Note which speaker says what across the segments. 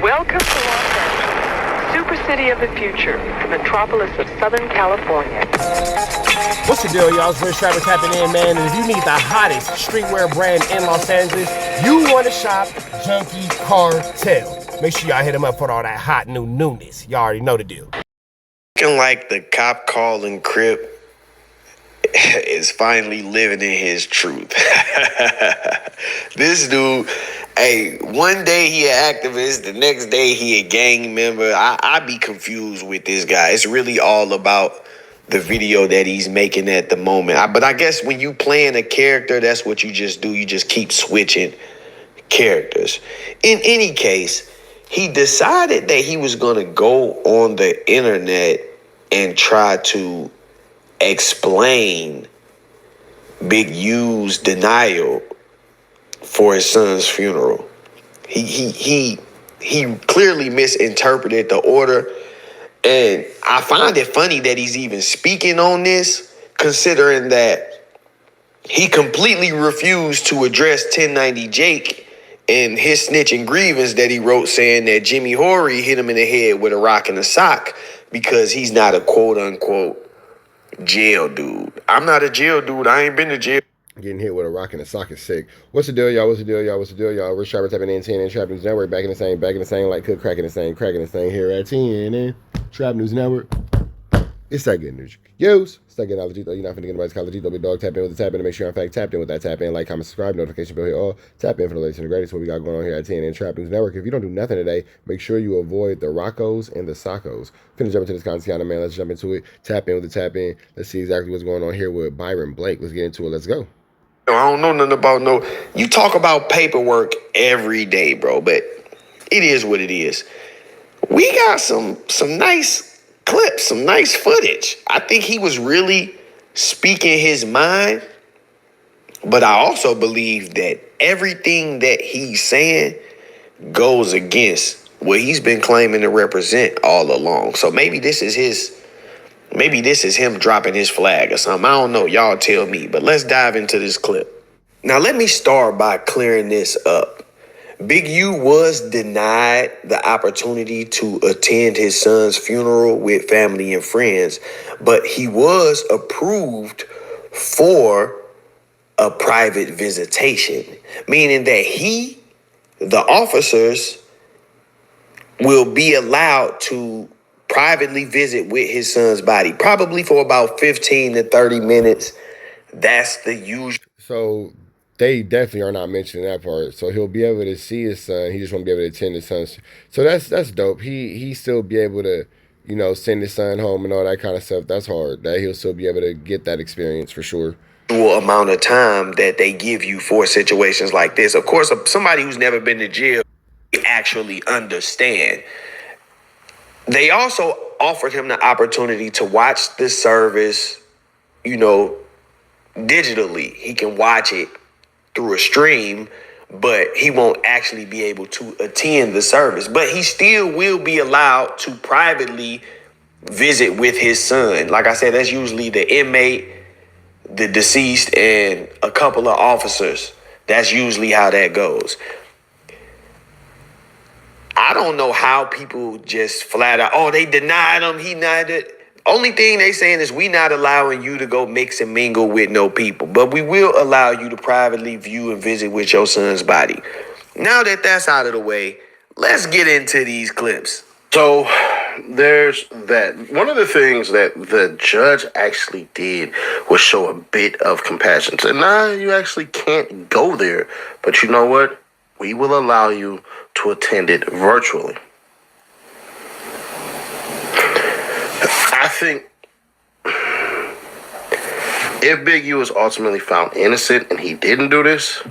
Speaker 1: Welcome to Los Angeles, super city of the future, the metropolis of Southern California.
Speaker 2: What's the deal, y'all? It's Rich Travis tapping in, man. And if you need the hottest streetwear brand in Los Angeles, you want to shop Junkie Cartel. Make sure y'all hit them up for all that hot new newness. Y'all already know the deal.
Speaker 3: Looking like the cop calling Crip is finally living in his truth. This dude, hey, one day he an activist, the next day he a gang member. I be confused with this guy. It's really all about the video that he's making at the moment. But I guess when you playing a character, that's what you just do. You just keep switching characters. In any case, he decided that he was going to go on the internet and try to explain Big U's denial for his son's funeral. He clearly misinterpreted the order, and I find it funny that he's even speaking on this, considering that he completely refused to address 1090 Jake and his snitching grievance that he wrote, saying that Jimmy Horry hit him in the head with a rock and a sock because he's not a quote-unquote jail dude. I'm not a jail dude. I ain't been to jail.
Speaker 2: Getting hit with a rock and a sock is sick. What's the deal, y'all? What's the deal, y'all? What's the deal, y'all? Rich Travis tapping in 10 and Trap News Network. Back in the same, like cook, cracking the same here at 10 and Trap News Network. It's that good news. It's that good knowledge. You're not finna get anybody's college. Big dog, tap in with the tap in to make sure I'm in fact tapped in with that tap in. Like, comment, subscribe, notification bell, hit all. Tap in for the latest and the greatest. What we got going on here at 10 and Trap News Network. If you don't do nothing today, make sure you avoid the Roccos and the Sockos. Finna jump into this content, man. Let's jump into it. Tap in with the tap in. Let's see exactly what's going on here with Byron Blake. Let's get into it. Let's go.
Speaker 3: I don't know nothing about you talk about paperwork every day, bro, but it is what it is. We got some nice clips, some nice footage. I think he was really speaking his mind, but I also believe that everything that he's saying goes against what he's been claiming to represent all along. So maybe this is him dropping his flag or something. I don't know. Y'all tell me. But let's dive into this clip. Now, let me start by clearing this up. Big U was denied the opportunity to attend his son's funeral with family and friends, but he was approved for a private visitation, meaning that the officers, will be allowed to privately visit with his son's body, probably for about 15 to 30 minutes. That's the usual.
Speaker 2: So they definitely are not mentioning that part. So he'll be able to see his son. He just won't be able to attend his son's. So that's dope. He still be able to, send his son home and all that kind of stuff. That's hard. That he'll still be able to get that experience for sure.
Speaker 3: Amount of time that they give you for situations like this. Of course, somebody who's never been to jail actually understand. They also offered him the opportunity to watch the service, digitally. He can watch it through a stream, but he won't actually be able to attend the service. But he still will be allowed to privately visit with his son. Like I said, that's usually the inmate, the deceased, and a couple of officers. That's usually how that goes. I don't know how people just flat out, they denied him, he denied it. Only thing they saying is we not allowing you to go mix and mingle with no people, but we will allow you to privately view and visit with your son's body. Now that that's out of the way, let's get into these clips.
Speaker 4: So there's that. One of the things that the judge actually did was show a bit of compassion. So now you actually can't go there, but you know what? We will allow you to attend it virtually. I think if Big U is ultimately found innocent and he didn't do this,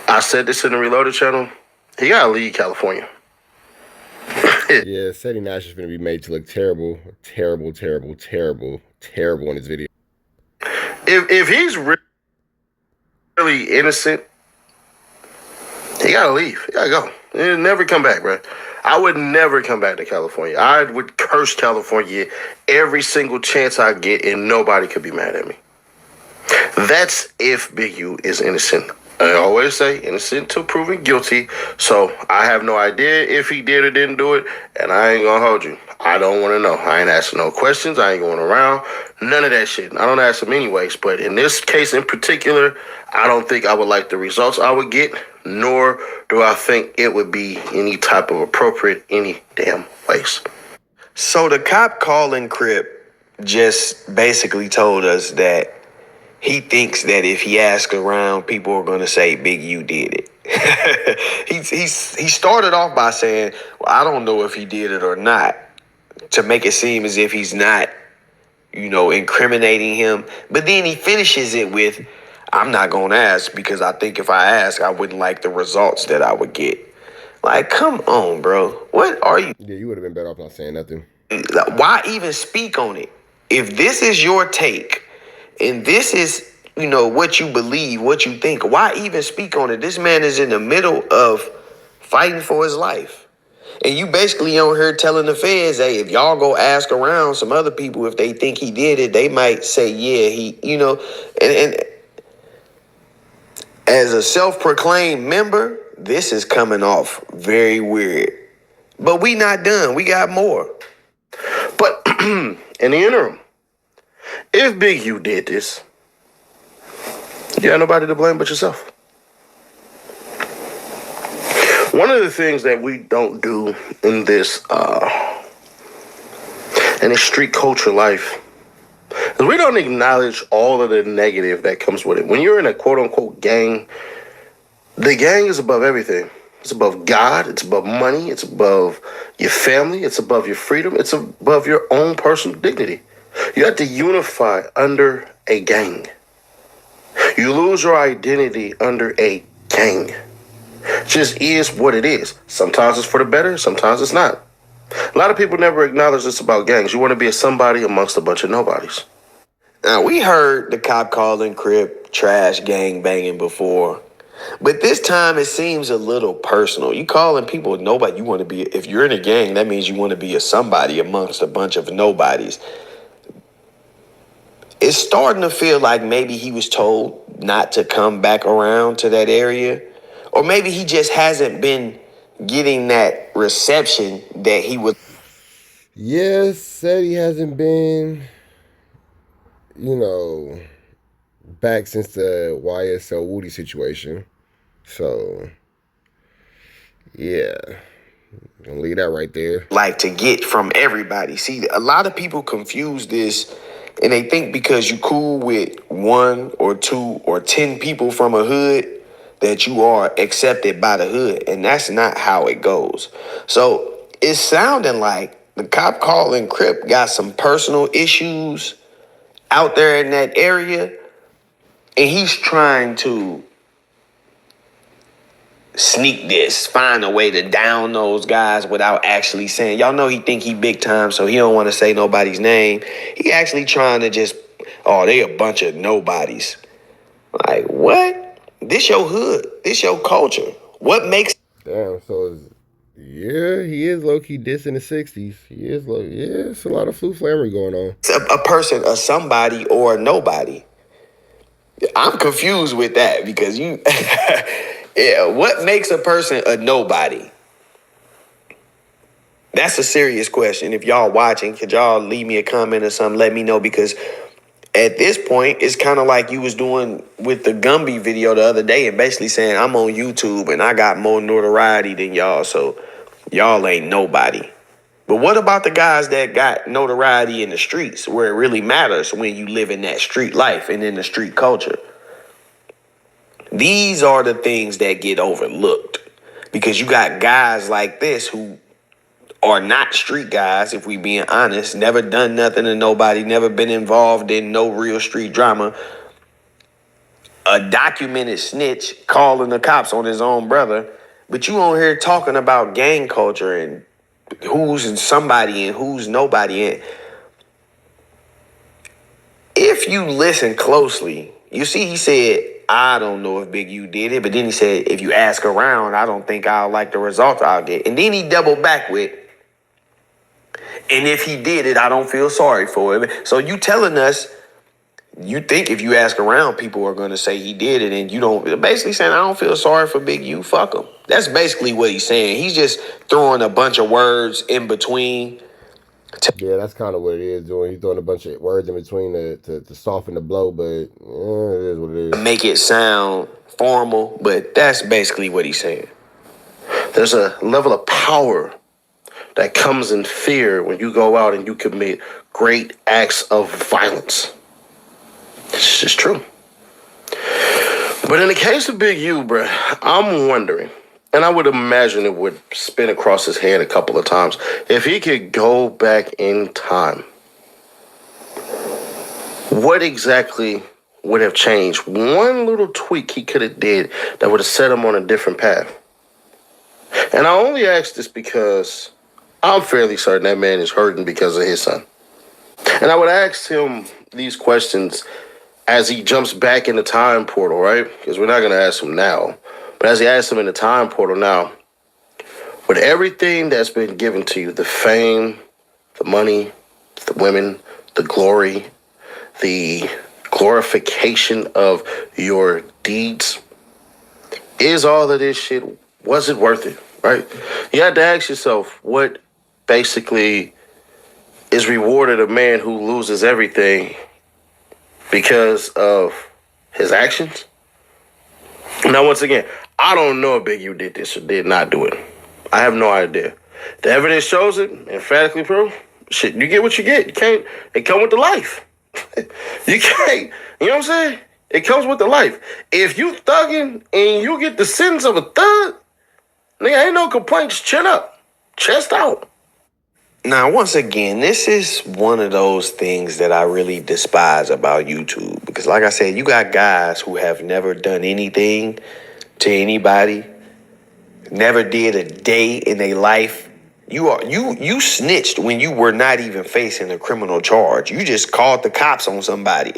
Speaker 4: I said this in the Reloaded channel, he gotta leave California.
Speaker 2: Yeah, Ceddy Nash is going to be made to look terrible in his video.
Speaker 4: If he's really innocent, he gotta leave. He gotta go. He'll never come back, bro. I would never come back to California. I would curse California every single chance I get, and nobody could be mad at me. That's if Big U is innocent. I always say innocent till proven guilty. So I have no idea if he did or didn't do it, and I ain't gonna hold you. I don't want to know. I ain't asking no questions. I ain't going around. None of that shit. I don't ask him anyways. But in this case in particular, I don't think I would like the results I would get, nor do I think it would be any type of appropriate any damn ways.
Speaker 3: So the cop calling Crip just basically told us that he thinks that if he asks around, people are going to say Big U did it. he started off by saying, well, I don't know if he did it or not, to make it seem as if he's not, incriminating him. But then he finishes it with, I'm not going to ask because I think if I ask, I wouldn't like the results that I would get. Like, come on, bro. What are you?
Speaker 2: Yeah, you would have been better off not saying nothing.
Speaker 3: Why even speak on it? If this is your take and this is, what you believe, what you think, why even speak on it? This man is in the middle of fighting for his life. And you basically on here telling the feds, hey, if y'all go ask around some other people if they think he did it, they might say, yeah, and as a self-proclaimed member, this is coming off very weird. But we not done. We got more.
Speaker 4: But in the interim, if Big U did this, you got nobody to blame but yourself. One of the things that we don't do in this street culture life is we don't acknowledge all of the negative that comes with it. When you're in a quote unquote gang, the gang is above everything. It's above God. It's above money. It's above your family. It's above your freedom. It's above your own personal dignity. You have to unify under a gang. You lose your identity under a gang. Just is what it is. Sometimes it's for the better. Sometimes it's not. A lot of people never acknowledge this about gangs. You want to be a somebody amongst a bunch of nobodies.
Speaker 3: Now, we heard the cop calling Crip trash gang banging before. But this time it seems a little personal. You calling people nobody. You want to be, if you're in a gang, that means you want to be a somebody amongst a bunch of nobodies. It's starting to feel like maybe he was told not to come back around to that area. Or maybe he just hasn't been getting that reception that he would.
Speaker 2: Yes, said he hasn't been, back since the YSL Woody situation. So, yeah, gonna leave that right there.
Speaker 3: Like to get from everybody. See, a lot of people confuse this and they think because you cool with 1 or 2 or 10 people from a hood that you are accepted by the hood. And that's not how it goes. So it's sounding like the cop calling Crip got some personal issues out there in that area. And he's trying to sneak this, find a way to down those guys without actually saying, y'all know he think he big time, so he don't want to say nobody's name. He actually trying to just, they a bunch of nobodies. Like, what? This your hood. This your culture. What makes...
Speaker 2: Damn, so he is low-key dissing the 60s. He is it's a lot of flammery going on.
Speaker 3: a person, a somebody, or a nobody. I'm confused with that because yeah, what makes a person a nobody? That's a serious question. If y'all watching, could y'all leave me a comment or something? Let me know, because at this point, it's kind of like you was doing with the Gumby video the other day and basically saying, I'm on YouTube and I got more notoriety than y'all, so y'all ain't nobody. But what about the guys that got notoriety in the streets where it really matters when you live in that street life and in the street culture? These are the things that get overlooked because you got guys like this who are not street guys, if we being honest, never done nothing to nobody, never been involved in no real street drama. A documented snitch calling the cops on his own brother. But you on here talking about gang culture and who's somebody and who's nobody. And if you listen closely, you see he said, I don't know if Big U did it. But then he said, if you ask around, I don't think I'll like the results I'll get. And then he doubled back with, and if he did it, I don't feel sorry for him. So you telling us you think if you ask around, people are going to say he did it, and you don't. Basically saying, I don't feel sorry for Big U. Fuck him. That's basically what he's saying. He's just throwing a bunch of words in between.
Speaker 2: Yeah, that's kind of what it is doing. He's throwing a bunch of words in between to soften the blow, but it is what it is.
Speaker 3: Make it sound formal, but that's basically what he's saying.
Speaker 4: There's a level of power that comes in fear when you go out and you commit great acts of violence. It's just true. But in the case of Big U, bruh, I'm wondering, and I would imagine it would spin across his head a couple of times, if he could go back in time, what exactly would have changed? One little tweak he could have did that would have set him on a different path. And I only ask this because I'm fairly certain that man is hurting because of his son. And I would ask him these questions as he jumps back in the time portal, right? Because we're not going to ask him now. But as he asks him in the time portal now, with everything that's been given to you, the fame, the money, the women, the glory, the glorification of your deeds, is all of this shit, was it worth it, right? You have to ask yourself, what basically is rewarded a man who loses everything because of his actions? Now, once again, I don't know if Big U did this or did not do it. I have no idea. The evidence shows it, emphatically proof. Shit, you get what you get. You can't, it come with the life. You can't, you know what I'm saying? It comes with the life. If you thugging and you get the sentence of a thug, nigga, ain't no complaints. Chin up, chest out.
Speaker 3: Now, once again, this is one of those things that I really despise about YouTube. Because like I said, you got guys who have never done anything to anybody, never did a day in their life. You snitched when you were not even facing a criminal charge. You just called the cops on somebody.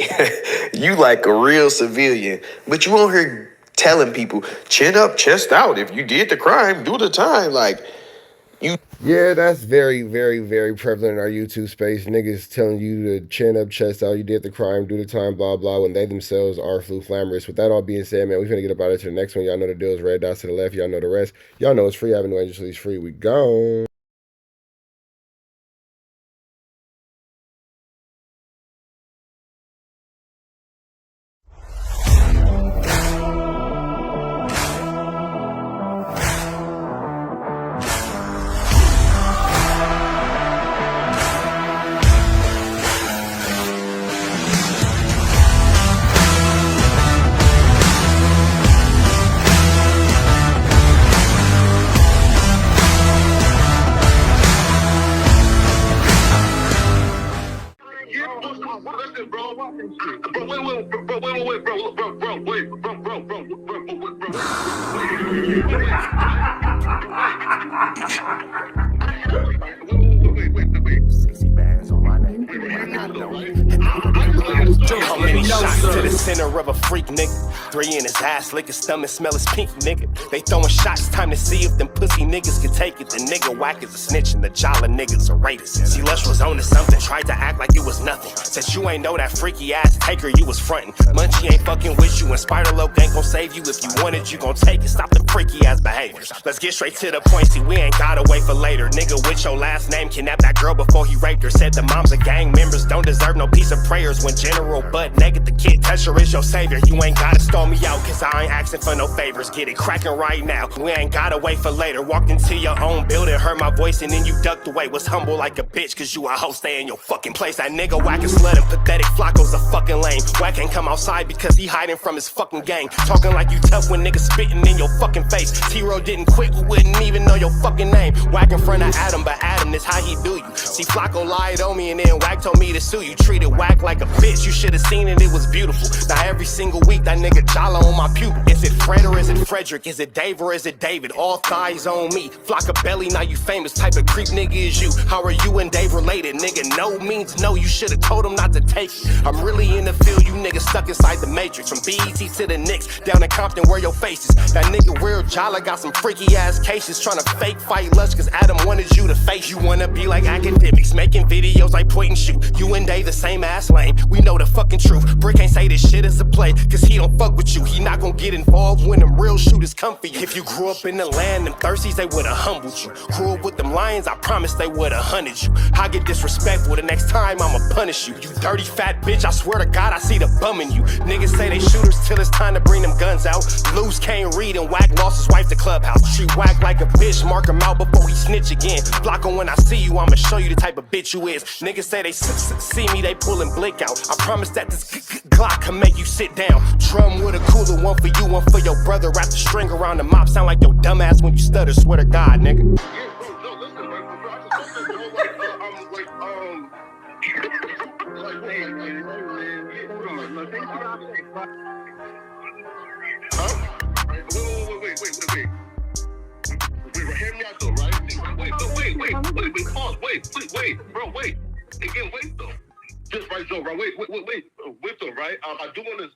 Speaker 3: You like a real civilian. But you on here telling people, chin up, chest out. If you did the crime, do the time. Like, you...
Speaker 2: Yeah, that's very, very, very prevalent in our YouTube space. Niggas telling you to chin up, chest out, you did the crime, do the time, blah, blah, when they themselves are flamorous. With that all being said, man, we're going to get up out of here to the next one. Y'all know the deal is red dots to the left. Y'all know the rest. Y'all know it's free. Avenue Angels Leads free. We gone.
Speaker 5: How many shots to the center of a freak, nigga? 3 in his ass, lick his stomach, smell his pink, nigga. They throwing shots, time to see if them pussy niggas can take it. The nigga whack is a snitch and the jolly niggas a rapist. See, Lush was on to something, tried to act like it was nothing. Said you ain't know that freaky ass taker you was frontin'. Munchie ain't fucking with you and Spider-Loc ain't gon' save you. If you want it, you gon' take it. Stop the freaky ass behaviors. Let's get straight to the point, see, we ain't gotta wait for later. Nigga with your last name kidnapped that girl before he raped her. Said the moms of gang members don't deserve no piece of prayers. When General Butt naked, the kid Tesher is your savior. You ain't gotta stall me out, cause I ain't asking for no favors. Get it cracking right now, we ain't gotta wait for later. Walked into your own building, heard my voice, and then you ducked away. Was humble like a bitch, cause you a hoe, stay in your fucking place. That nigga whack and slut and pathetic Flacco's a fucking lame. Whack ain't come outside because he hiding from his fucking gang. Talking like you tough when niggas spitting in your fucking face. T-Row didn't quit, you wouldn't even know your fucking name. Whack in front of Adam, but Adam is how he do you. See, Flacco lied on me and then Whack told me to sue you. Treated Whack like a bitch, you should've seen it, it was beautiful. Now every single week, that nigga Jala on my pupil. Is it Fred or is it Frederick? Is it Dave or is it David? All thighs on me. Flock of belly, now you famous. Type of creep nigga is you. How are you and Dave related? Nigga, no means no. You should've told him not to take it. I'm really in the field, you niggas stuck inside the matrix. From BET to the Knicks, down in Compton where your face is. That nigga Real Jala got some freaky ass cases. Tryna fake fight Lush cause Adam wanted you to face. You wanna be like academics, making videos like point and shoot. You and Dave the same ass lane. We know the fucking truth. Brick ain't say this shit is a play, cause he don't fuck with you. He not gon' get involved when them real shooters come for you. If you grew up in the land, them thirsties, they would've humbled you. Grew up with them lions, I promise they would've hunted you. I get disrespectful, the next time I'ma punish you. You dirty fat bitch, I swear to God I see the bum in you. Niggas say they shooters till it's time to bring them guns out. Lose can't read and Whack lost his wife to Clubhouse. She Whack like a bitch, mark him out before he snitch again. Block him when I see you, I'ma show you the type of bitch you is. Niggas say they see me, they pullin' blick out. I promise that this Glock can make you sit down. Drum with a cooler, one for you, one for your brother. Wrap the string around the mop, sound like your dumb ass when you stutter. Swear to God, nigga.
Speaker 4: Hear me out though, right? Wait, bro, wait. Again, wait though. Just right, Joe, bro. Wait though, right? I do want to